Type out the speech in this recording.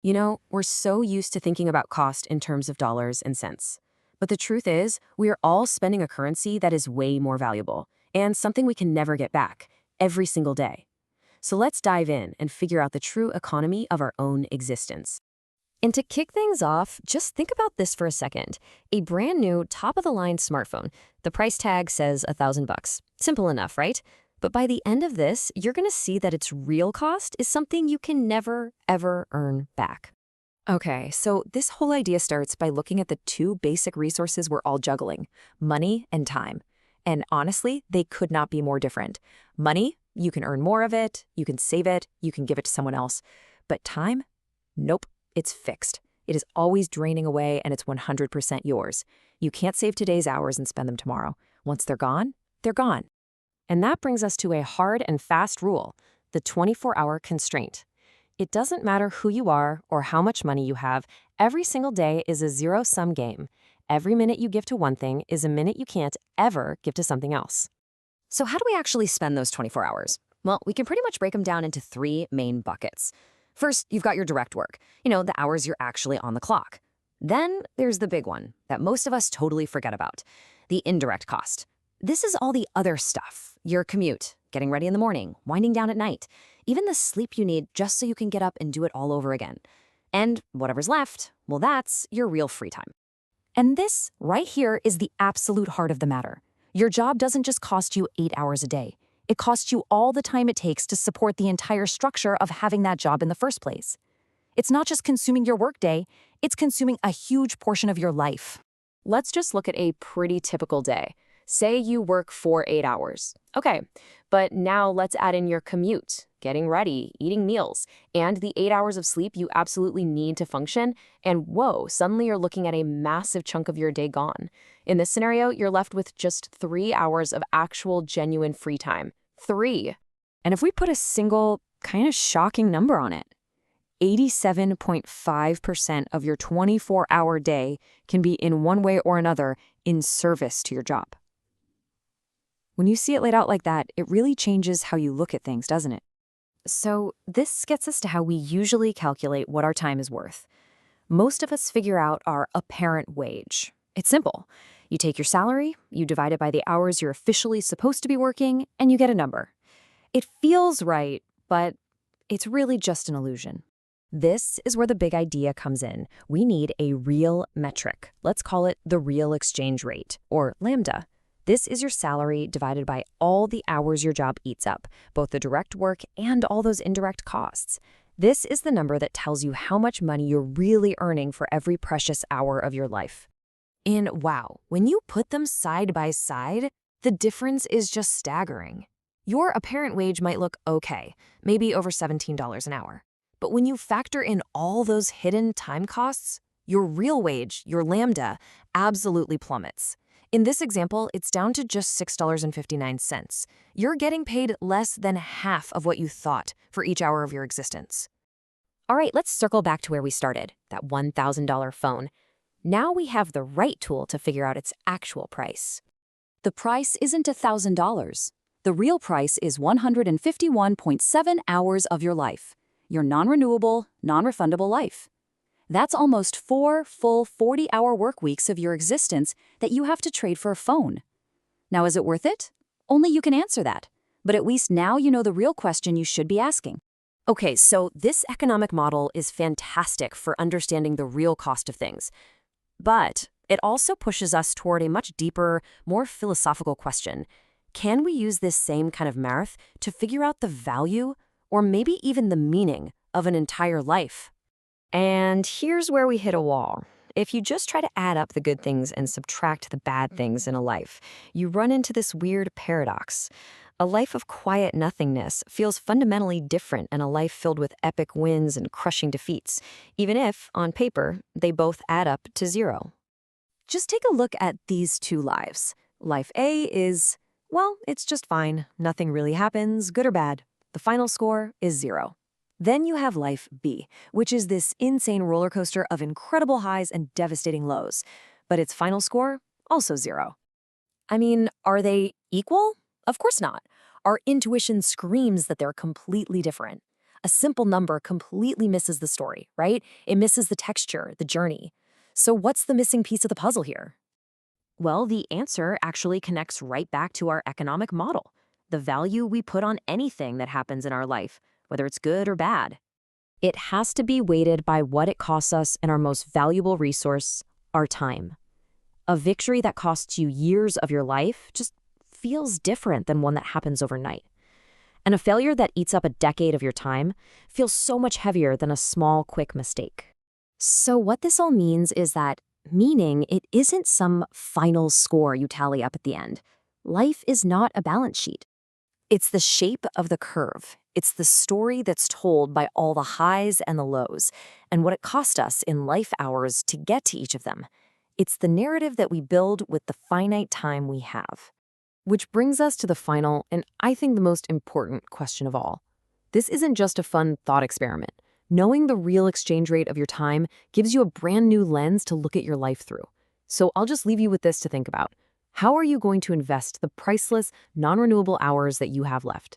You know, we're so used to thinking about cost in terms of dollars and cents. But the truth is, we are all spending a currency that is way more valuable and something we can never get back every single day. So let's dive in and figure out the true economy of our own existence. And to kick things off, just think about this for a second. A brand new top-of-the-line smartphone. The price tag says $1,000. Simple enough, right? But by the end of this, you're going to see that its real cost is something you can never, ever earn back. Okay, so this whole idea starts by looking at the two basic resources we're all juggling, money and time. And honestly, they could not be more different. Money, you can earn more of it, you can save it, you can give it to someone else. But time? Nope, it's fixed. It is always draining away and it's 100% yours. You can't save today's hours and spend them tomorrow. Once they're gone, they're gone. And that brings us to a hard and fast rule, the 24-hour constraint. It doesn't matter who you are or how much money you have, every single day is a zero-sum game. Every minute you give to one thing is a minute you can't ever give to something else. So how do we actually spend those 24 hours? Well, we can pretty much break them down into three main buckets. First, you've got your direct work, the hours you're actually on the clock. Then there's the big one that most of us totally forget about, the indirect cost. This is all the other stuff, your commute, getting ready in the morning, winding down at night, even the sleep you need just so you can get up and do it all over again. And whatever's left, well, that's your real free time. And this, right here, is the absolute heart of the matter. Your job doesn't just cost you 8 hours a day. It costs you all the time it takes to support the entire structure of having that job in the first place. It's not just consuming your workday, it's consuming a huge portion of your life. Let's just look at a pretty typical day. Say you work for 8 hours. Okay, but now let's add in your commute, getting ready, eating meals, and the 8 hours of sleep you absolutely need to function, and whoa, suddenly you're looking at a massive chunk of your day gone. In this scenario, you're left with just 3 hours of actual genuine free time. 3. And if we put a single, kind of shocking number on it, 87.5% of your 24-hour day can be in one way or another in service to your job. When you see it laid out like that, it really changes how you look at things, doesn't it? So this gets us to how we usually calculate what our time is worth. Most of us figure out our apparent wage. It's simple. You take your salary, you divide it by the hours you're officially supposed to be working, and you get a number. It feels right, but it's really just an illusion. This is where the big idea comes in. We need a real metric. Let's call it the real exchange rate, or lambda. This is your salary divided by all the hours your job eats up, both the direct work and all those indirect costs. This is the number that tells you how much money you're really earning for every precious hour of your life. And wow, when you put them side by side, the difference is just staggering. Your apparent wage might look okay, maybe over $17 an hour. But when you factor in all those hidden time costs, your real wage, your lambda, absolutely plummets. In this example, it's down to just $6.59. You're getting paid less than half of what you thought for each hour of your existence. All right, let's circle back to where we started, that $1,000 phone. Now we have the right tool to figure out its actual price. The price isn't $1,000. The real price is 151.7 hours of your life, your non-renewable, non-refundable life. That's almost 4 full 40-hour work weeks of your existence that you have to trade for a phone. Now, is it worth it? Only you can answer that. But at least now you know the real question you should be asking. Okay, so this economic model is fantastic for understanding the real cost of things. But it also pushes us toward a much deeper, more philosophical question. Can we use this same kind of math to figure out the value, or maybe even the meaning, of an entire life? And here's where we hit a wall. If you just try to add up the good things and subtract the bad things in a life, you run into this weird paradox. A life of quiet nothingness feels fundamentally different than a life filled with epic wins and crushing defeats, even if, on paper, they both add up to 0. Just take a look at these two lives. Life A is, well, it's just fine. Nothing really happens, good or bad. The final score is 0. Then you have life B, which is this insane roller coaster of incredible highs and devastating lows. But its final score, also 0. I mean, are they equal? Of course not. Our intuition screams that they're completely different. A simple number completely misses the story, right? It misses the texture, the journey. So what's the missing piece of the puzzle here? Well, the answer actually connects right back to our economic model, the value we put on anything that happens in our life, whether it's good or bad. It has to be weighted by what it costs us and our most valuable resource, our time. A victory that costs you years of your life just feels different than one that happens overnight. And a failure that eats up a decade of your time feels so much heavier than a small, quick mistake. So what this all means is that meaning, it isn't some final score you tally up at the end. Life is not a balance sheet. It's the shape of the curve. It's the story that's told by all the highs and the lows, and what it cost us in life hours to get to each of them. It's the narrative that we build with the finite time we have. Which brings us to the final, and I think the most important question of all. This isn't just a fun thought experiment. Knowing the real exchange rate of your time gives you a brand new lens to look at your life through. So I'll just leave you with this to think about. How are you going to invest the priceless, non-renewable hours that you have left?